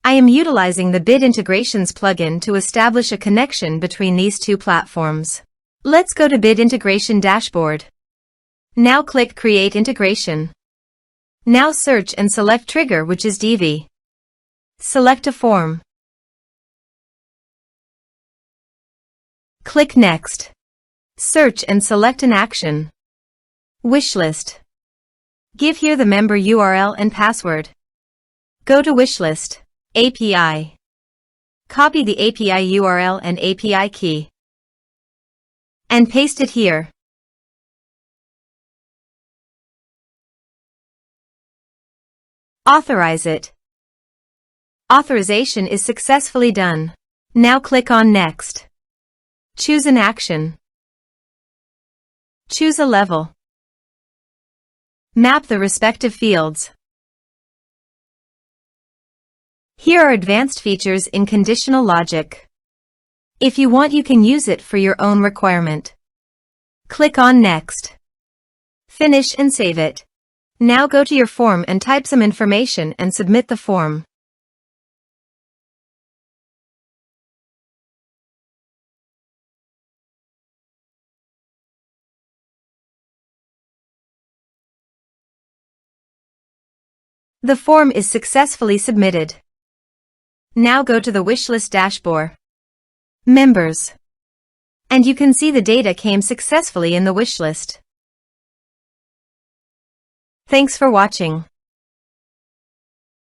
I am utilizing the Bid Integrations plugin to establish a connection between these two platforms. Let's go to Bid Integration Dashboard. Now click Create Integration. Now search and select Trigger, which is Divi. Select a form. Click Next. Search and select an action. Wishlist. Give here the member URL and password. Go to Wishlist API. Copy the API URL and API key and paste it here. Authorize it. Authorization is successfully done. Now click on Next. Choose an action. Choose a level. Map the respective fields. Here are advanced features in conditional logic. If you want, you can use it for your own requirement. Click on Next. Finish and save it. Now go to your form and type some information and submit the form. The form is successfully submitted. Now go to the Wishlist dashboard. Members. And you can see the data came successfully in the wishlist. Thanks for watching.